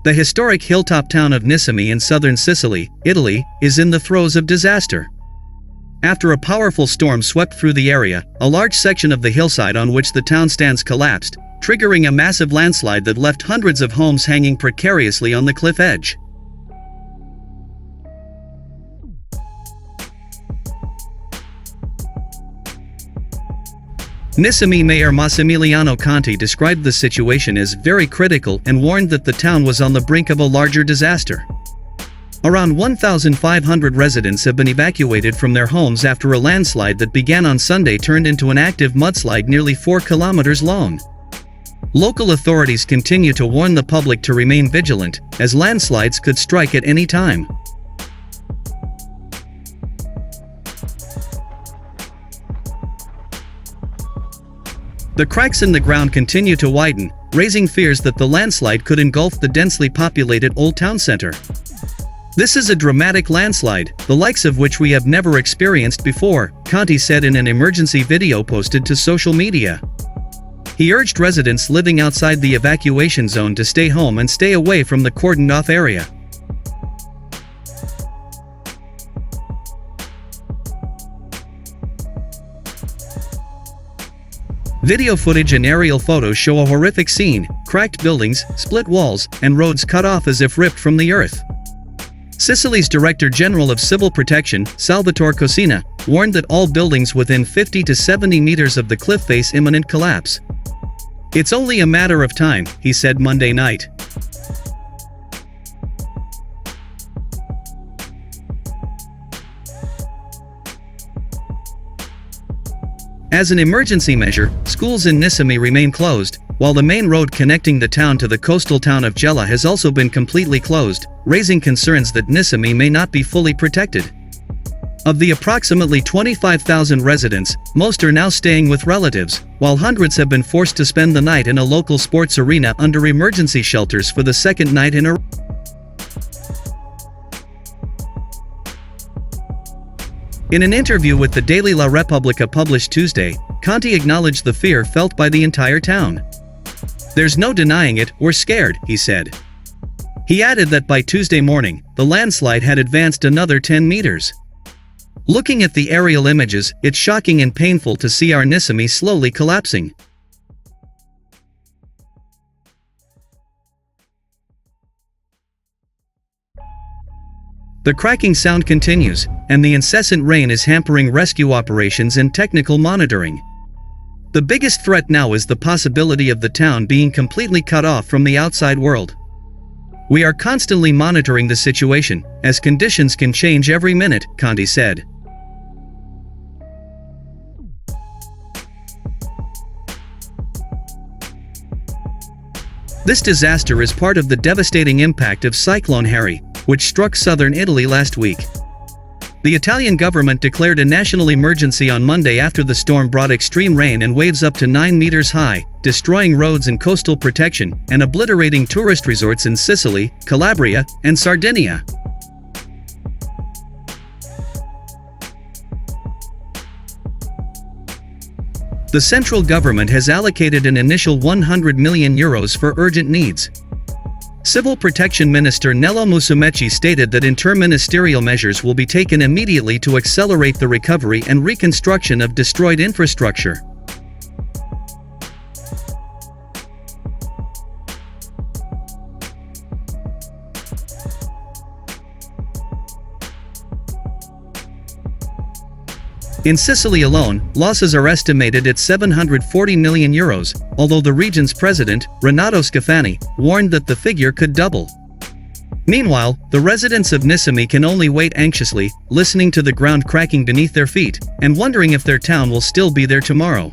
The historic hilltop town of Niscemi in southern Sicily, Italy, is in the throes of disaster. After a powerful storm swept through the area, a large section of the hillside on which the town stands collapsed, triggering a massive landslide that left hundreds of homes hanging precariously on the cliff edge. Niscemi Mayor Massimiliano Conti described the situation as very critical and warned that the town was on the brink of a larger disaster. Around 1,500 residents have been evacuated from their homes after a landslide that began on Sunday turned into an active mudslide nearly 4 kilometers long. Local authorities continue to warn the public to remain vigilant, as landslides could strike at any time. The cracks in the ground continue to widen, raising fears that the landslide could engulf the densely populated Old Town Center. "This is a dramatic landslide, the likes of which we have never experienced before," Conti said in an emergency video posted to social media. He urged residents living outside the evacuation zone to stay home and stay away from the cordoned-off area. Video footage and aerial photos show a horrific scene: cracked buildings, split walls, and roads cut off as if ripped from the earth. Sicily's Director General of Civil Protection, Salvatore Cosina, warned that all buildings within 50 to 70 meters of the cliff face imminent collapse. "It's only a matter of time," he said Monday night. As an emergency measure, schools in Niscemi remain closed, while the main road connecting the town to the coastal town of Gela has also been completely closed, raising concerns that Niscemi may not be fully protected. Of the approximately 25,000 residents, most are now staying with relatives, while hundreds have been forced to spend the night in a local sports arena under emergency shelters for the second night in a row. In an interview with the daily La Repubblica published Tuesday, Conti acknowledged the fear felt by the entire town. "There's no denying it, we're scared," he said. He added that by Tuesday morning, the landslide had advanced another 10 meters. "Looking at the aerial images, it's shocking and painful to see our Niscemi slowly collapsing." The cracking sound continues, and the incessant rain is hampering rescue operations and technical monitoring. The biggest threat now is the possibility of the town being completely cut off from the outside world. "We are constantly monitoring the situation, as conditions can change every minute," Conti said. This disaster is part of the devastating impact of Cyclone Harry, which struck southern Italy last week. The Italian government declared a national emergency on Monday after the storm brought extreme rain and waves up to 9 meters high, destroying roads and coastal protection, and obliterating tourist resorts in Sicily, Calabria, and Sardinia. The central government has allocated an initial €100 million for urgent needs. Civil Protection Minister Nello Musumeci stated that interministerial measures will be taken immediately to accelerate the recovery and reconstruction of destroyed infrastructure. In Sicily alone, losses are estimated at €740 million, although the region's president, Renato Schifani, warned that the figure could double. Meanwhile, the residents of Niscemi can only wait anxiously, listening to the ground cracking beneath their feet, and wondering if their town will still be there tomorrow.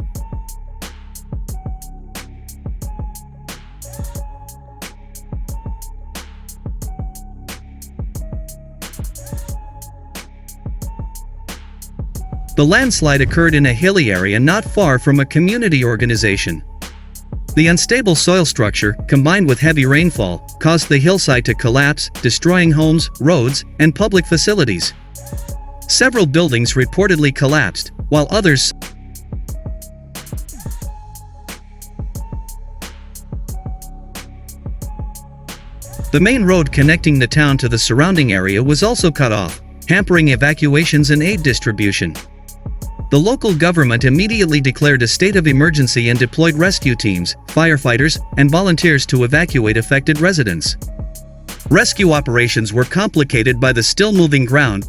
The landslide occurred in a hilly area not far from a community organization. The unstable soil structure, combined with heavy rainfall, caused the hillside to collapse, destroying homes, roads, and public facilities. Several buildings reportedly collapsed, while others The main road connecting the town to the surrounding area was also cut off, hampering evacuations and aid distribution. The local government immediately declared a state of emergency and deployed rescue teams, firefighters, and volunteers to evacuate affected residents. Rescue operations were complicated by the still moving ground,